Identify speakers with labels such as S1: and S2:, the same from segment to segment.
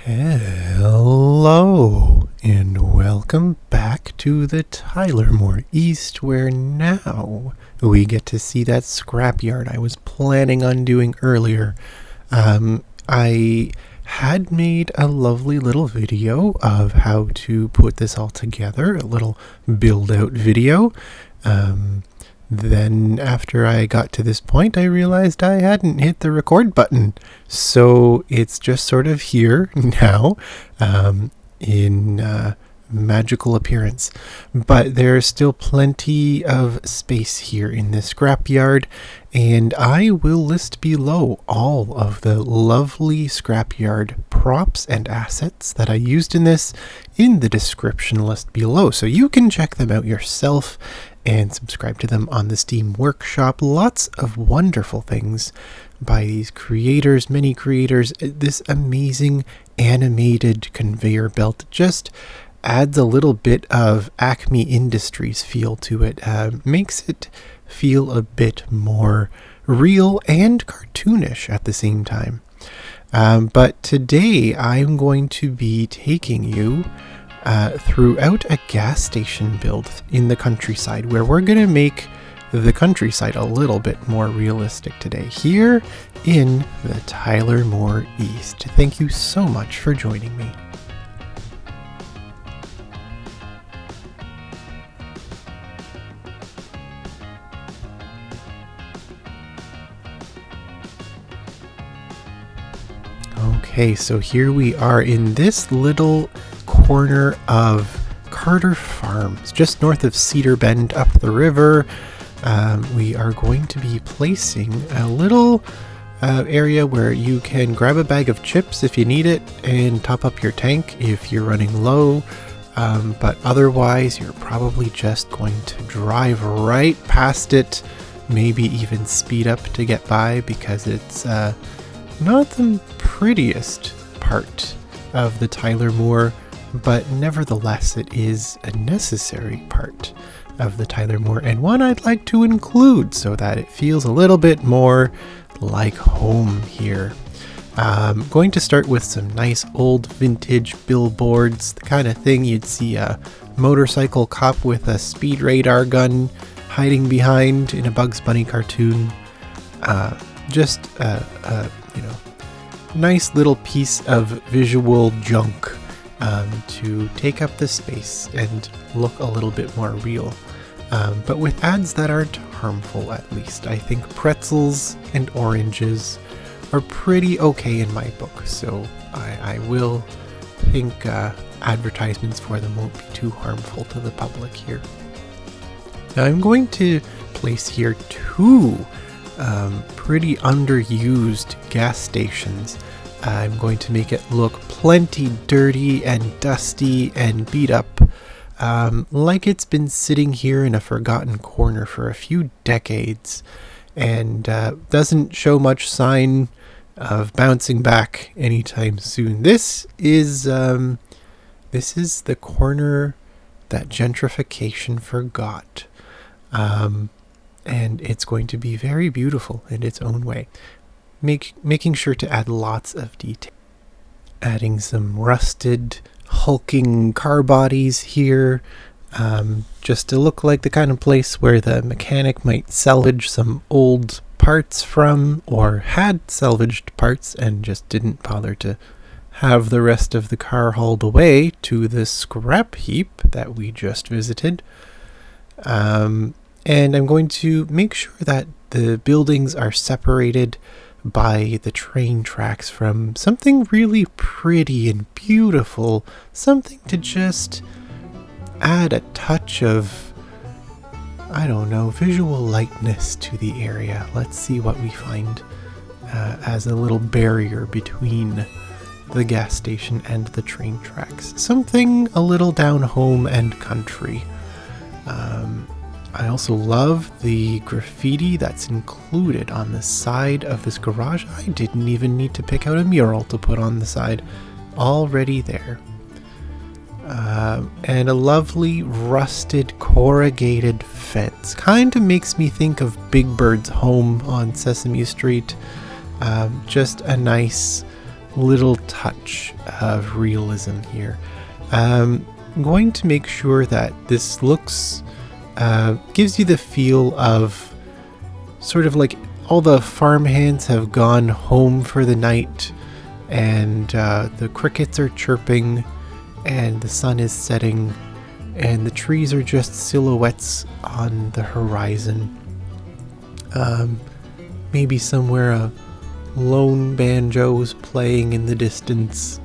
S1: Hello, and welcome back to the Tylermore East, where now we get to see that scrapyard I was planning on doing earlier. I had made a lovely little video of how to put this all together, a little build-out video. Then after I got to this point, I realized I hadn't hit the record button. So it's just sort of here now in magical appearance. But there's still plenty of space here in this scrapyard, and I will list below all of the lovely scrapyard props and assets that I used in this in the description list below, so you can check them out yourself and subscribe to them on the Steam Workshop. Lots of wonderful things by these creators, many creators. This amazing animated conveyor belt just adds a little bit of Acme Industries feel to it, makes it feel a bit more real and cartoonish at the same time. But today I'm going to be taking you throughout a gas station build in the countryside, where we're going to make the countryside a little bit more realistic today, here in the Tylermore East. Thank you so much for joining me. Okay, so here we are in this little corner of Carter Farms, just north of Cedar Bend up the river. We are going to be placing a little area where you can grab a bag of chips if you need it and top up your tank if you're running low. But otherwise, you're probably just going to drive right past it, maybe even speed up to get by, because it's not the prettiest part of the Tylermore, but nevertheless it is a necessary part of the Tylermore, and one I'd like to include so that it feels a little bit more like home here. I'm going to start with some nice old vintage billboards, the kind of thing you'd see a motorcycle cop with a speed radar gun hiding behind in a Bugs Bunny cartoon. Just nice little piece of visual junk to take up the space and look a little bit more real, but with ads that aren't harmful. At least I think pretzels and oranges are pretty okay in my book, so I will think advertisements for them won't be too harmful to the public here. Now I'm going to place here two pretty underused gas stations. I'm going to make it look plenty dirty and dusty and beat up, like it's been sitting here in a forgotten corner for a few decades, and doesn't show much sign of bouncing back anytime soon. This is the corner that gentrification forgot. And it's going to be very beautiful in its own way. Making sure to add lots of detail. Adding some rusted, hulking car bodies here, just to look like the kind of place where the mechanic might salvage some old parts from, or had salvaged parts and just didn't bother to have the rest of the car hauled away to the scrap heap that we just visited. And I'm going to make sure that the buildings are separated by the train tracks from something really pretty and beautiful, something to just add a touch of, I don't know, visual lightness to the area. Let's see what we find as a little barrier between the gas station and the train tracks. Something a little down home and country. I also love the graffiti that's included on the side of this garage. I didn't even need to pick out a mural to put on the side. Already there. And a lovely rusted corrugated fence. Kind of makes me think of Big Bird's home on Sesame Street. Just a nice little touch of realism here. I'm going to make sure that this looks, gives you the feel of sort of like all the farmhands have gone home for the night, and the crickets are chirping, and the sun is setting, and the trees are just silhouettes on the horizon. Maybe somewhere a lone banjo's playing in the distance.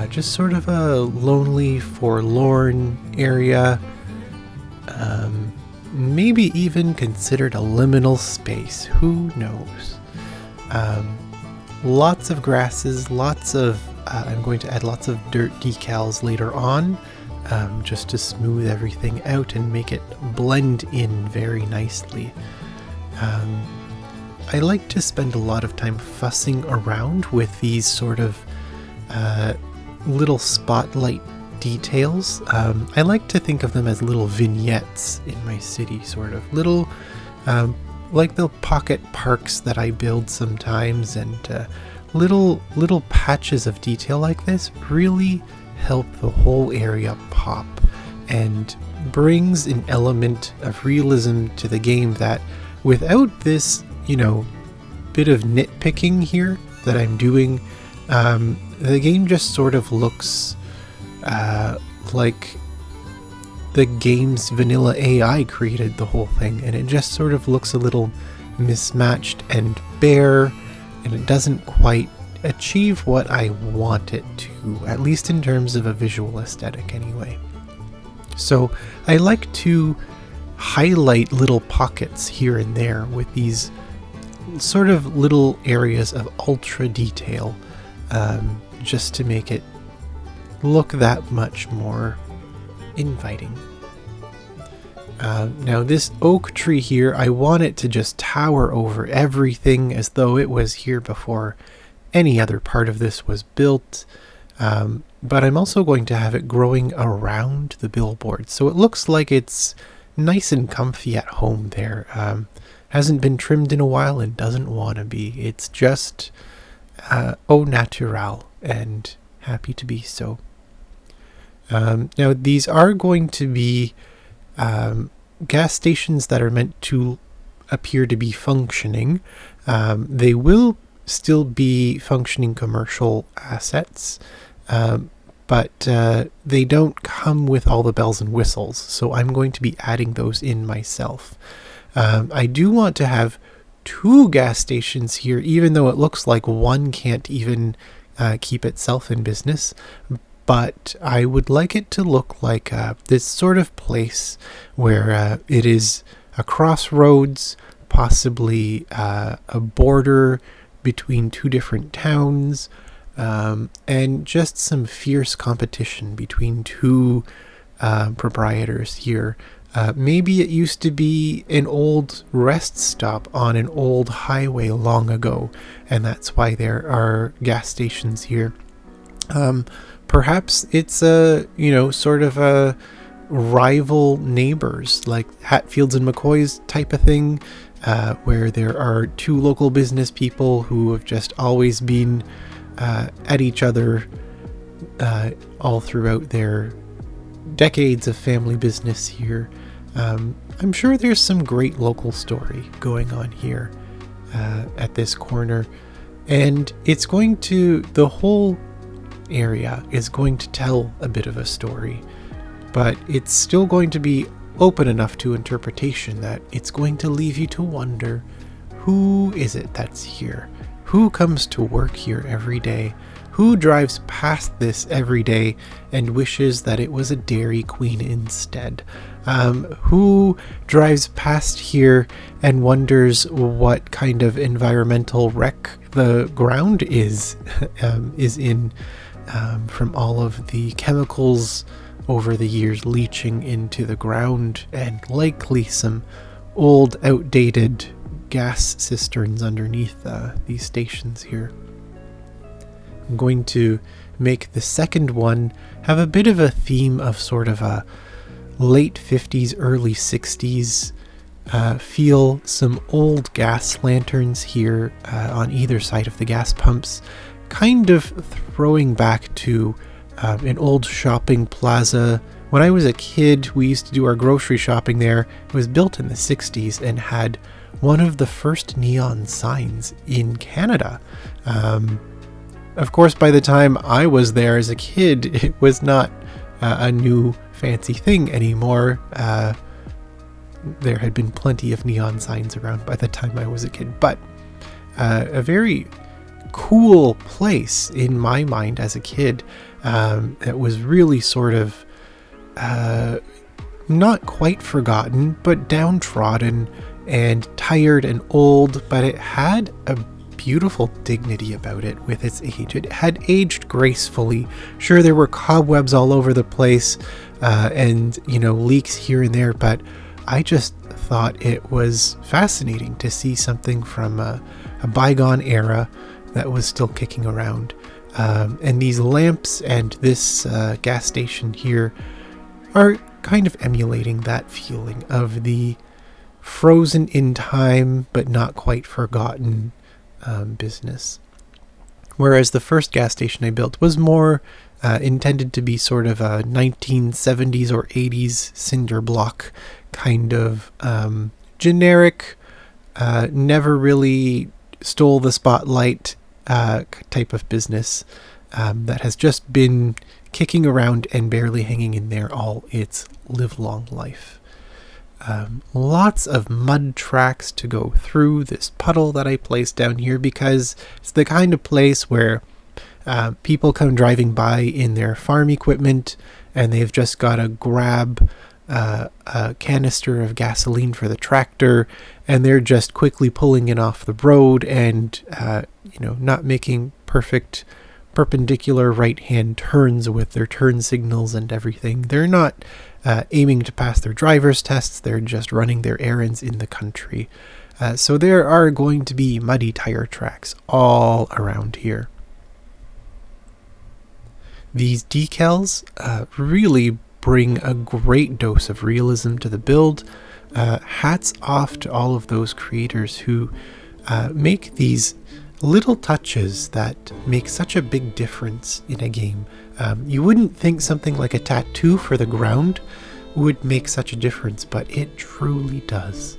S1: Just sort of a lonely, forlorn area. Maybe even considered a liminal space. Who knows? Lots of grasses, lots of... I'm going to add lots of dirt decals later on, just to smooth everything out and make it blend in very nicely. I like to spend a lot of time fussing around with these sort of little spotlight details. I like to think of them as little vignettes in my city, sort of little, like the pocket parks that I build sometimes, and little patches of detail like this really help the whole area pop and brings an element of realism to the game that without this, bit of nitpicking here that I'm doing, the game just sort of looks like the game's vanilla AI created the whole thing, and it just sort of looks a little mismatched and bare, and it doesn't quite achieve what I want it to, at least in terms of a visual aesthetic anyway. So I like to highlight little pockets here and there with these sort of little areas of ultra detail, just to make it look that much more inviting. Now this oak tree here, I want it to just tower over everything as though it was here before any other part of this was built, but I'm also going to have it growing around the billboard, so it looks like it's nice and comfy at home there. Hasn't been trimmed in a while and doesn't want to be. It's just au naturel, and happy to be so. Now these are going to be gas stations that are meant to appear to be functioning. They will still be functioning commercial assets, but they don't come with all the bells and whistles, so I'm going to be adding those in myself. I do want to have 2 gas stations here, even though it looks like one can't even keep itself in business, but I would like it to look like this sort of place where it is a crossroads, possibly a border between 2 different towns, and just some fierce competition between 2 proprietors here. Maybe it used to be an old rest stop on an old highway long ago, and that's why there are gas stations here. Perhaps it's sort of a rival neighbors, like Hatfields and McCoy's type of thing, where there are 2 local business people who have just always been at each other all throughout their decades of family business here. I'm sure there's some great local story going on here at this corner, and it's going to, the whole area is going to tell a bit of a story, but it's still going to be open enough to interpretation that it's going to leave you to wonder, who is it that's here? Who comes to work here every day? Who drives past this every day and wishes that it was a Dairy Queen instead? Who drives past here and wonders what kind of environmental wreck the ground is in, from all of the chemicals over the years leaching into the ground, and likely some old, outdated gas cisterns underneath these stations here. I'm going to make the second one have a bit of a theme of sort of a late 50s, early 60s feel. Some old gas lanterns here on either side of the gas pumps, kind of throwing back to an old shopping plaza. When I was a kid, we used to do our grocery shopping there. It was built in the 60s and had one of the first neon signs in Canada. Of course, by the time I was there as a kid, it was not a new fancy thing anymore. There had been plenty of neon signs around by the time I was a kid, but a very cool place in my mind as a kid. That was really sort of not quite forgotten, but downtrodden and tired and old, but it had a beautiful dignity about it with its age. It had aged gracefully. Sure, there were cobwebs all over the place and, leaks here and there, but I just thought it was fascinating to see something from a bygone era that was still kicking around. And these lamps and this gas station here are kind of emulating that feeling of the frozen in time but not quite forgotten business. Whereas the first gas station I built was more intended to be sort of a 1970s or 80s cinder block kind of generic, never really stole the spotlight type of business that has just been kicking around and barely hanging in there all its livelong life. Lots of mud tracks to go through this puddle that I placed down here because it's the kind of place where people come driving by in their farm equipment and they've just got to grab a canister of gasoline for the tractor, and they're just quickly pulling it off the road and not making perfect perpendicular right-hand turns with their turn signals and everything. They're not aiming to pass their driver's tests. They're just running their errands in the country. So there are going to be muddy tire tracks all around here. These decals really bring a great dose of realism to the build. Hats off to all of those creators who make these little touches that make such a big difference in a game. You wouldn't think something like a tattoo for the ground would make such a difference, but it truly does.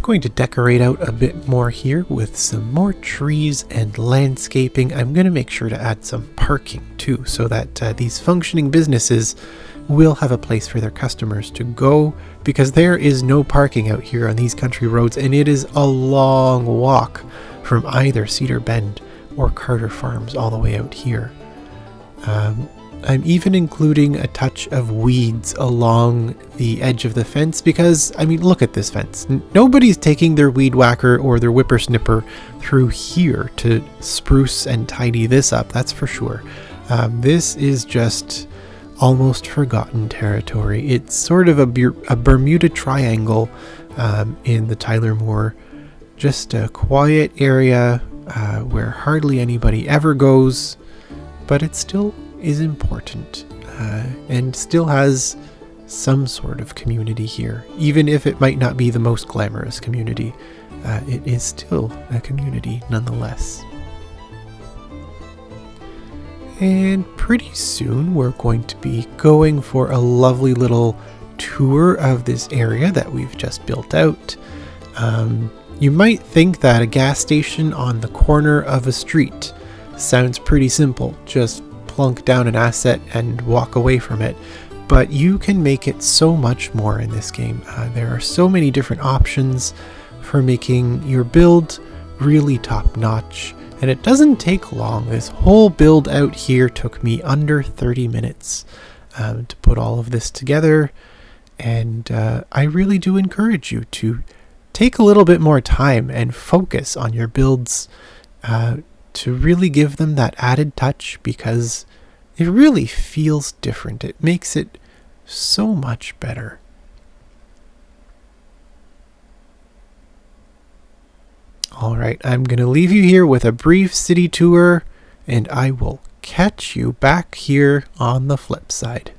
S1: Going to decorate out a bit more here with some more trees and landscaping. I'm going to make sure to add some parking too, so that these functioning businesses will have a place for their customers to go, because there is no parking out here on these country roads, and it is a long walk from either Cedar Bend or Carter Farms all the way out here. I'm even including a touch of weeds along the edge of the fence because, look at this fence. Nobody's taking their weed whacker or their whippersnipper through here to spruce and tidy this up, that's for sure. This is just almost forgotten territory. It's sort of a Bermuda Triangle in the Tyler Moor. Just a quiet area where hardly anybody ever goes, but it still is important and still has some sort of community here. Even if it might not be the most glamorous community, it is still a community nonetheless. And pretty soon we're going to be going for a lovely little tour of this area that we've just built out. You might think that a gas station on the corner of a street sounds pretty simple. Just plunk down an asset and walk away from it. But you can make it so much more in this game. There are so many different options for making your build really top-notch. And it doesn't take long. This whole build out here took me under 30 minutes to put all of this together. And I really do encourage you to take a little bit more time and focus on your builds to really give them that added touch, because it really feels different. It makes it so much better. All right, I'm going to leave you here with a brief city tour, and I will catch you back here on the flip side.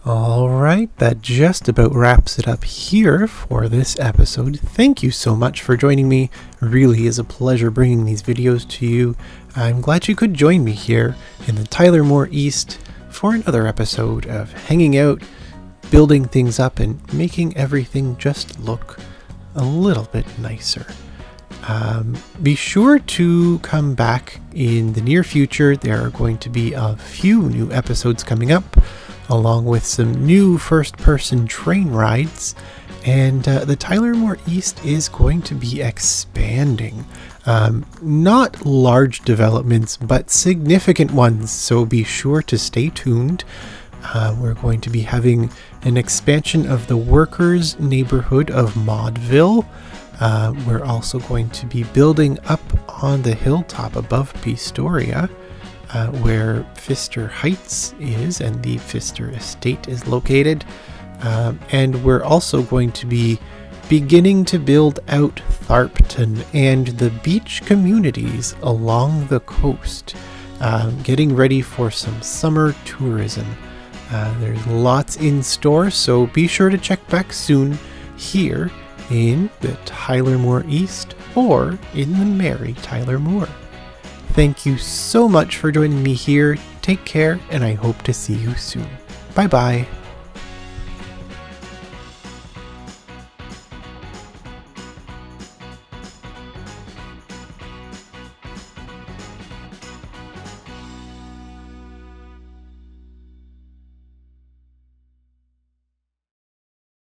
S1: Alright, that just about wraps it up here for this episode. Thank you so much for joining me. Really is a pleasure bringing these videos to you. I'm glad you could join me here in the Tyler Moore East for another episode of hanging out, building things up, and making everything just look a little bit nicer. Be sure to come back in the near future. There are going to be a few new episodes coming up, along with some new first-person train rides, and the Tyler Moore East is going to be expanding. Not large developments, but significant ones, so be sure to stay tuned. We're going to be having an expansion of the workers' neighborhood of Maudville. We're also going to be building up on the hilltop above Pistoria, where Pfister Heights is and the Pfister Estate is located. And we're also going to be beginning to build out Tharpton and the beach communities along the coast, getting ready for some summer tourism. There's lots in store, so be sure to check back soon here in the Tyler Moore East or in the merry Tyler Moore. Thank you so much for joining me here. Take care, and I hope to see you soon. Bye-bye.